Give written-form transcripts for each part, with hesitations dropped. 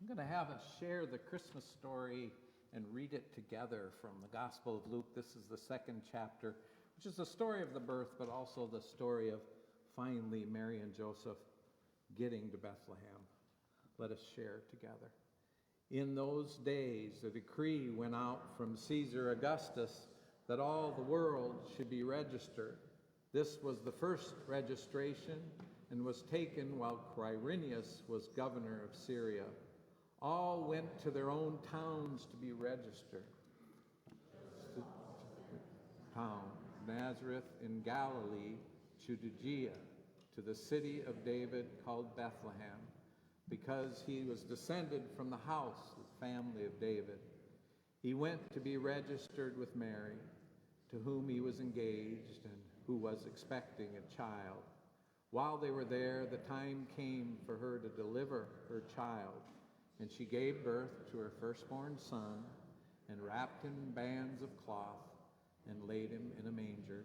going to have us share the Christmas story and read it together from the Gospel of Luke. This is the second chapter, which is the story of the birth, but also the story of finally Mary and Joseph getting to Bethlehem. Let us share together. In those days, a decree went out from Caesar Augustus that all the world should be registered. This was the first registration and was taken while Quirinius was governor of Syria. All went to their own towns to be registered. Town, Nazareth in Galilee, to Judea, to the city of David called Bethlehem, because he was descended from the house of the family of David. He went to be registered with Mary, to whom he was engaged and who was expecting a child. While they were there, the time came for her to deliver her child, and she gave birth to her firstborn son and wrapped him in bands of cloth and laid him in a manger,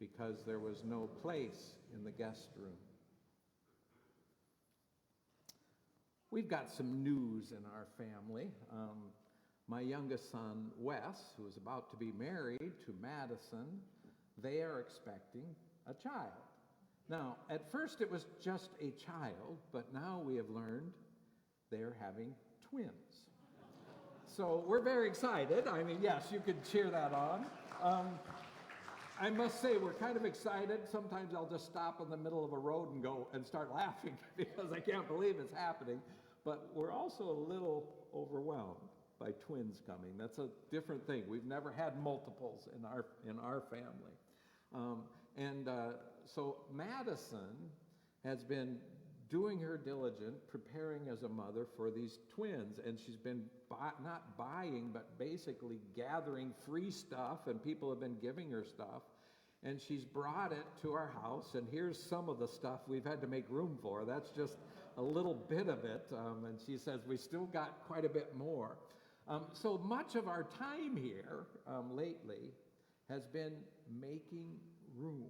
because there was no place in the guest room. We've got some news in our family. My youngest son, Wes, who is about to be married to Madison, they are expecting a child. Now, at first it was just a child, but now we have learned they're having twins. So we're very excited. I mean, yes, you could cheer that on. I must say we're kind of excited. Sometimes I'll just stop in the middle of a road and go and start laughing because I can't believe it's happening. But we're also a little overwhelmed by twins coming. That's a different thing. We've never had multiples in our family. So Madison has been doing her diligent, preparing as a mother for these twins, and she's been not buying, but basically gathering free stuff, and people have been giving her stuff, and she's brought it to our house, and here's some of the stuff we've had to make room for. That's just a little bit of it, and she says we still got quite a bit more. So much of our time here lately has been making room.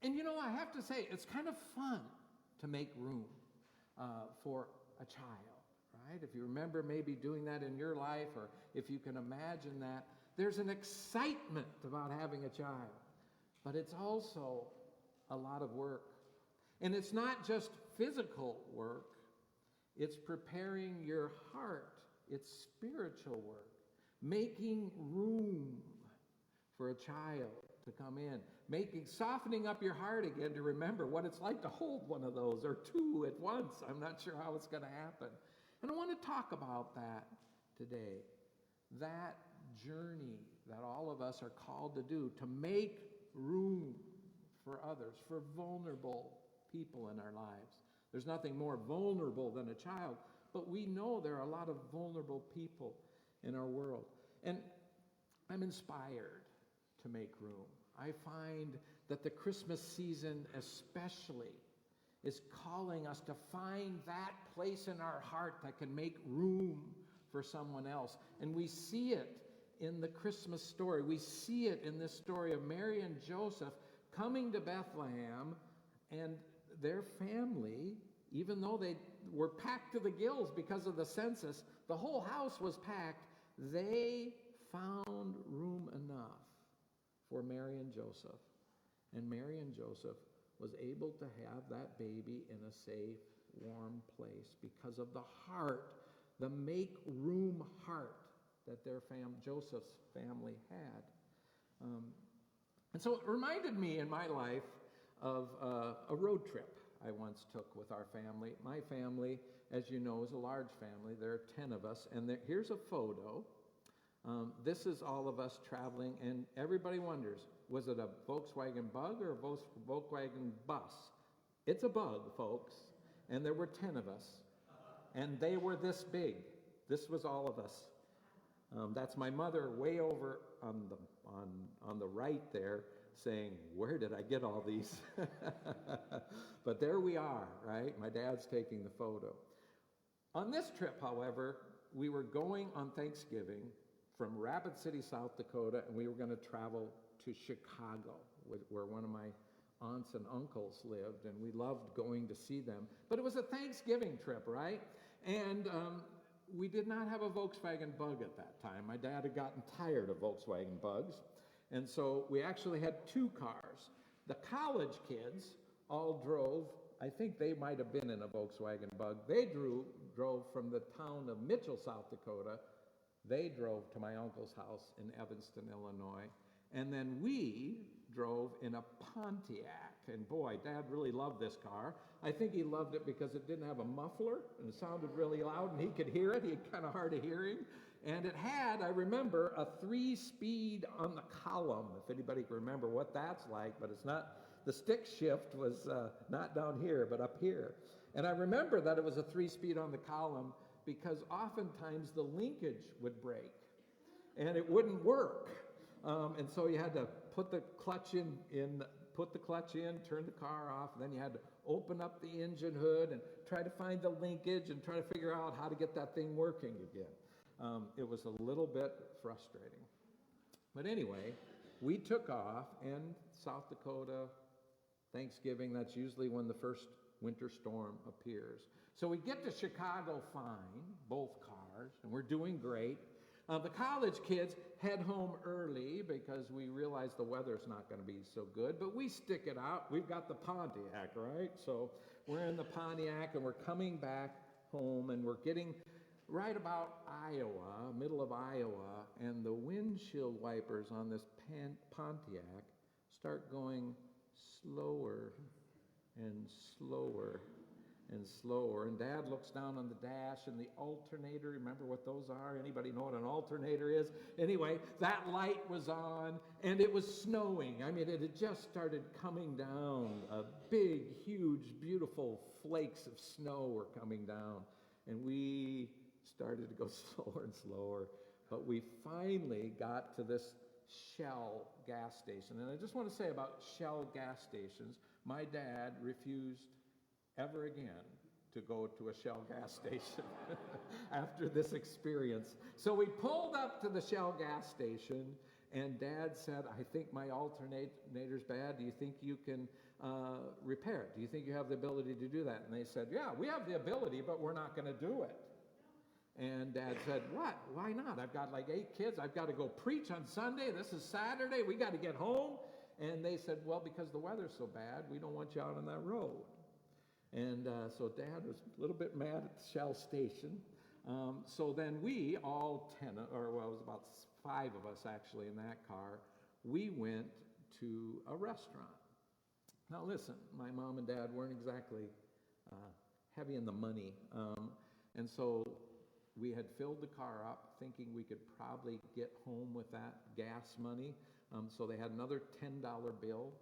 And you know, I have to say, it's kind of fun to make room for a child, right? If you remember maybe doing that in your life, or if you can imagine that, there's an excitement about having a child, but it's also a lot of work. And it's not just physical work, it's preparing your heart, it's spiritual work, making room for a child to come in, softening up your heart again to remember what it's like to hold one of those, or two at once. I'm not sure how it's going to happen. And I want to talk about that today, that journey that all of us are called to do, to make room for others, for vulnerable people in our lives. There's nothing more vulnerable than a child, but we know there are a lot of vulnerable people in our world. And I'm inspired to make room. I find that the Christmas season especially is calling us to find that place in our heart that can make room for someone else. And we see it in the Christmas story. We see it in this story of Mary and Joseph coming to Bethlehem, and their family, even though they were packed to the gills because of the census, the whole house was packed, they found room enough for Mary and Joseph. And Mary and Joseph was able to have that baby in a safe, warm place because of the heart, the make room heart that Joseph's family had. And so it reminded me in my life of a road trip I once took with our family. My family, as you know, is a large family. There are 10 of us, and here's a photo. This is all of us traveling, and everybody wonders, was it a Volkswagen Bug or a Volkswagen bus? It's a Bug, folks, and there were 10 of us, and they were this big. This was all of us. That's my mother way over on the right there, saying, where did I get all these? But there we are, right? My dad's taking the photo. On this trip, however, we were going on Thanksgiving from Rapid City, South Dakota, and we were going to travel to Chicago, where one of my aunts and uncles lived, and we loved going to see them. But it was a Thanksgiving trip, right? And we did not have a Volkswagen Bug at that time. My dad had gotten tired of Volkswagen Bugs, and so we actually had two cars. The college kids all drove, I think they might have been in a Volkswagen Bug. They drove from the town of Mitchell, South Dakota. They drove to my uncle's house in Evanston, Illinois. And then we drove in a Pontiac. And boy, Dad really loved this car. I think he loved it because it didn't have a muffler and it sounded really loud and he could hear it. He had kind of hard of hearing. And it had, I remember, a 3-speed on the column, if anybody can remember what that's like, but it's not, the stick shift was not down here, but up here. And I remember that it was a 3-speed on the column because oftentimes the linkage would break and it wouldn't work. And so you had to put the clutch in, turn the car off, and then you had to open up the engine hood and try to find the linkage and try to figure out how to get that thing working again. It was a little bit frustrating. But anyway, we took off, and South Dakota, Thanksgiving, that's usually when the first winter storm appears. So we get to Chicago fine, both cars, and we're doing great. The college kids head home early because we realize the weather's not going to be so good, but we stick it out. We've got the Pontiac, right? So we're in the Pontiac and we're coming back home and we're getting right about Iowa, middle of Iowa, and the windshield wipers on this Pontiac start going slower and slower and slower, and Dad looks down on the dash and the alternator, remember what those are? Anybody know what an alternator is? Anyway, that light was on and it was snowing. I mean, it had just started coming down. Big, huge, beautiful flakes of snow were coming down, and we started to go slower and slower, but we finally got to this Shell gas station. And I just want to say about Shell gas stations, my dad refused ever again to go to a Shell gas station after this experience. So we pulled up to the Shell gas station, and Dad said, I think my alternator's bad. Do you think you can repair it? Do you think you have the ability to do that? And they said, yeah, we have the ability, but we're not going to do it. And Dad said, what? Why not? I've got like 8 kids. I've got to go preach on Sunday. This is Saturday. We got to get home. And they said, well, because the weather's so bad, we don't want you out on that road. And so Dad was a little bit mad at the Shell station. So then we, all 10, or well, it was about 5 of us actually in that car, we went to a restaurant. Now listen, my mom and Dad weren't exactly heavy in the money. And so we had filled the car up thinking we could probably get home with that gas money. So they had another $10 bill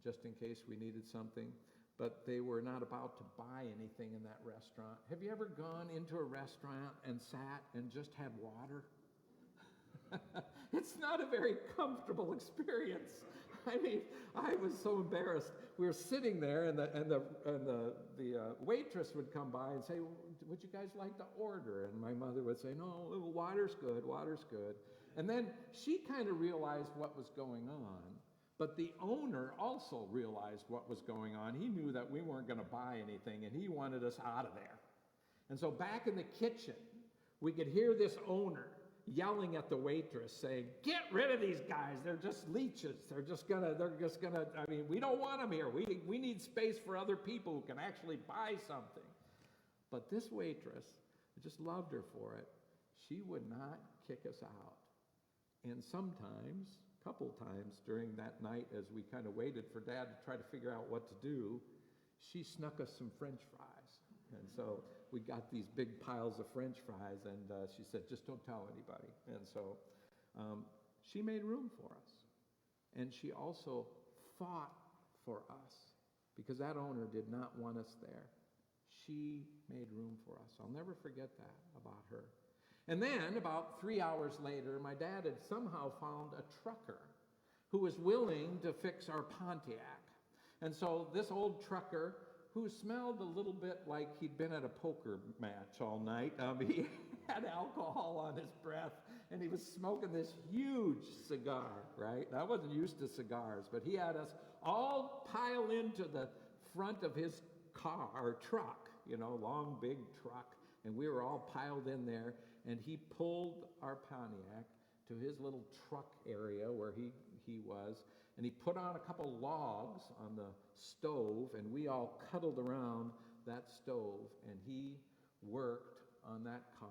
just in case we needed something. But they were not about to buy anything in that restaurant. Have you ever gone into a restaurant and sat and just had water? It's not a very comfortable experience. I mean, I was so embarrassed. We were sitting there, and the waitress would come by and say, would you guys like to order? And my mother would say, no, water's good, water's good. And then she kind of realized what was going on. But the owner also realized what was going on. He knew that we weren't going to buy anything, and he wanted us out of there. And so back in the kitchen, we could hear this owner yelling at the waitress saying, get rid of these guys. They're just leeches. They're just gonna, I mean, we don't want them here. We need space for other people who can actually buy something. But this waitress, I just loved her for it. She would not kick us out. And sometimes, couple times during that night as we kind of waited for Dad to try to figure out what to do, she snuck us some French fries. And so we got these big piles of French fries, and she said, just don't tell anybody. And so she made room for us. And she also fought for us because that owner did not want us there. She made room for us. I'll never forget that about her. And then, about 3 hours later, my dad had somehow found a trucker who was willing to fix our Pontiac. And so this old trucker, who smelled a little bit like he'd been at a poker match all night, he had alcohol on his breath, and he was smoking this huge cigar, right? I wasn't used to cigars, but he had us all pile into the front of his car, or truck, long, big truck. and we were all piled in there, and he pulled our Pontiac to his little truck area where he was, and he put on a couple logs on the stove, and we all cuddled around that stove, and he worked on that car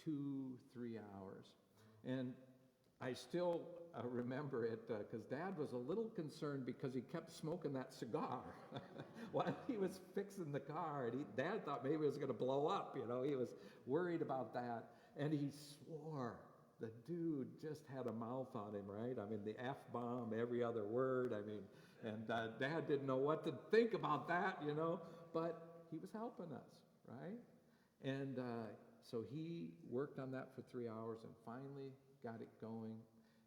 2-3 hours. And I still remember it because Dad was a little concerned because he kept smoking that cigar while he was fixing the car. And Dad thought maybe it was going to blow up, you know. He was worried about that. And he swore. The dude just had a mouth on him, right? I mean, the F-bomb, every other word. I mean, and Dad didn't know what to think about that, you know. But he was helping us, right? And so he worked on that for 3 hours and finally got it going.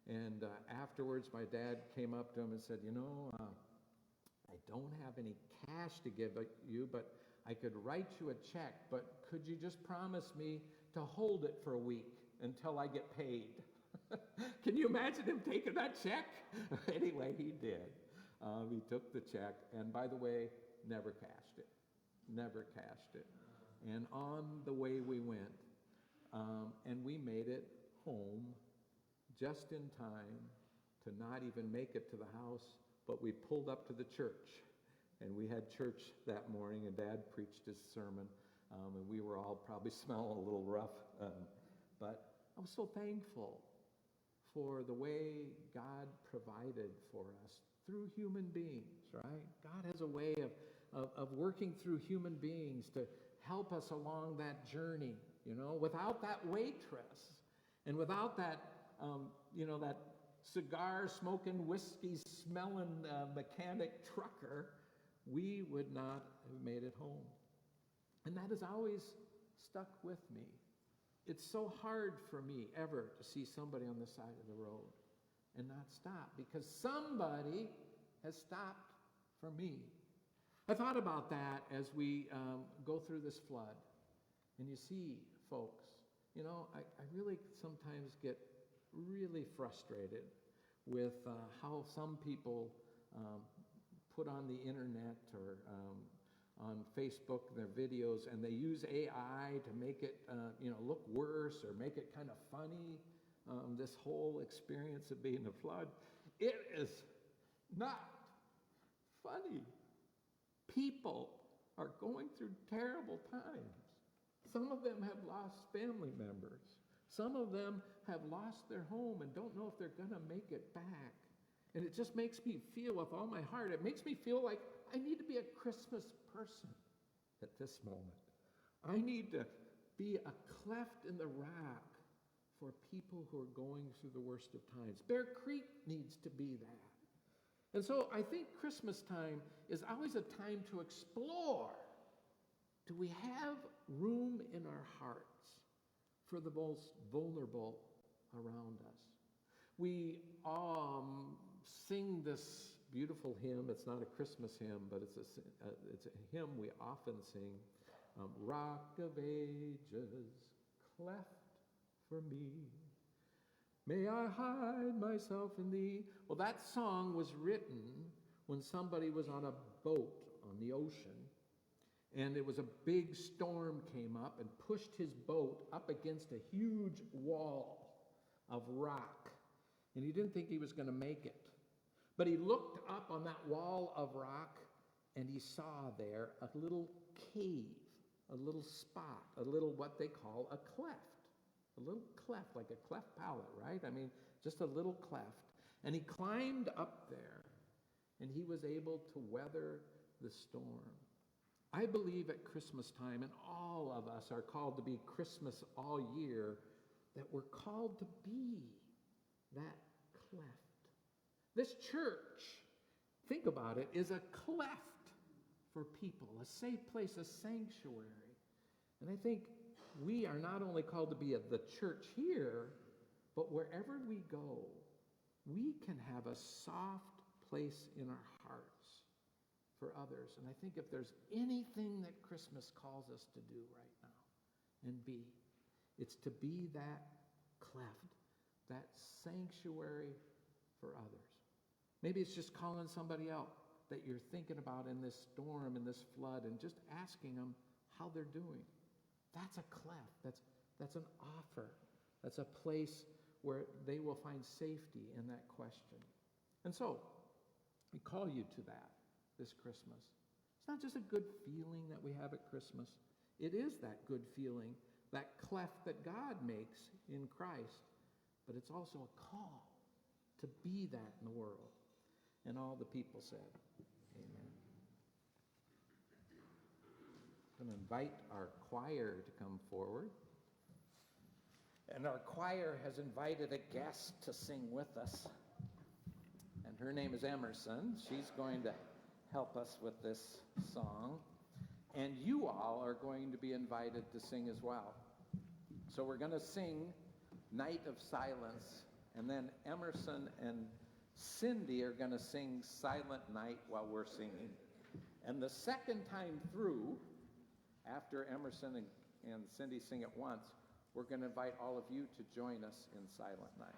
And afterwards, my dad came up to him and said, you know, I don't have any cash to give you, but I could write you a check, but could you just promise me to hold it for a week until I get paid? Can you imagine him taking that check? Anyway, he did. He took the check, and by the way, never cashed it. Never cashed it. And on the way we went, and we made it home just in time to not even make it to the house, but we pulled up to the church. And we had church that morning, and Dad preached his sermon, and we were all probably smelling a little rough. But I was so thankful for the way God provided for us through human beings, right? God has a way of working through human beings to help us along that journey, you know. Without that waitress and without that, that cigar-smoking, whiskey-smelling mechanic trucker, we would not have made it home. And that has always stuck with me. It's so hard for me ever to see somebody on the side of the road and not stop, because somebody has stopped for me. I thought about that as we go through this flood. And you see, folks, you know, I really sometimes get really frustrated with how some people put on the internet or on Facebook their videos, and they use AI to make it look worse or make it kind of funny, this whole experience of being a flood. It is not funny. People are going through terrible times. Some of them have lost family members. Some of them have lost their home and don't know if they're going to make it back. And it just makes me feel with all my heart, it makes me feel like I need to be a Christmas person at this moment. I need to be a cleft in the rock for people who are going through the worst of times. Bear Creek needs to be that. And so I think Christmas time is always a time to explore. Do we have room in our hearts for the most vulnerable around us? We sing this beautiful hymn. It's not a Christmas hymn, but it's a hymn we often sing. Rock of Ages, cleft for me. May I hide myself in thee. Well, that song was written when somebody was on a boat on the ocean, and it was a big storm came up and pushed his boat up against a huge wall of rock, and he didn't think he was going to make it. But he looked up on that wall of rock, and he saw there a little cave, a little spot, a little what they call a cleft. A little cleft, like a cleft palate, right? I mean, just a little cleft. And he climbed up there, and he was able to weather the storm. I believe at Christmas time, and all of us are called to be Christmas all year, that we're called to be that cleft. This church, think about it, is a cleft for people, a safe place, a sanctuary. And I think we are not only called to be at the church here, but wherever we go, we can have a soft place in our hearts for others. And I think if there's anything that Christmas calls us to do right now and be, it's to be that cleft, that sanctuary for others. Maybe it's just calling somebody out that you're thinking about in this storm, in this flood, and just asking them how they're doing. That's a cleft. That's an offer. That's a place where they will find safety in that question. And so, we call you to that this Christmas. It's not just a good feeling that we have at Christmas. It is that good feeling, that cleft that God makes in Christ. But it's also a call to be that in the world. And all the people said, amen. I'm going to invite our choir to come forward. And our choir has invited a guest to sing with us. And her name is Emerson. She's going to help us with this song. And you all are going to be invited to sing as well. So we're going to sing Night of Silence. And then Emerson and Cindy are going to sing Silent Night while we're singing. And the second time through, after Emerson and Cindy sing it once, we're going to invite all of you to join us in Silent Night.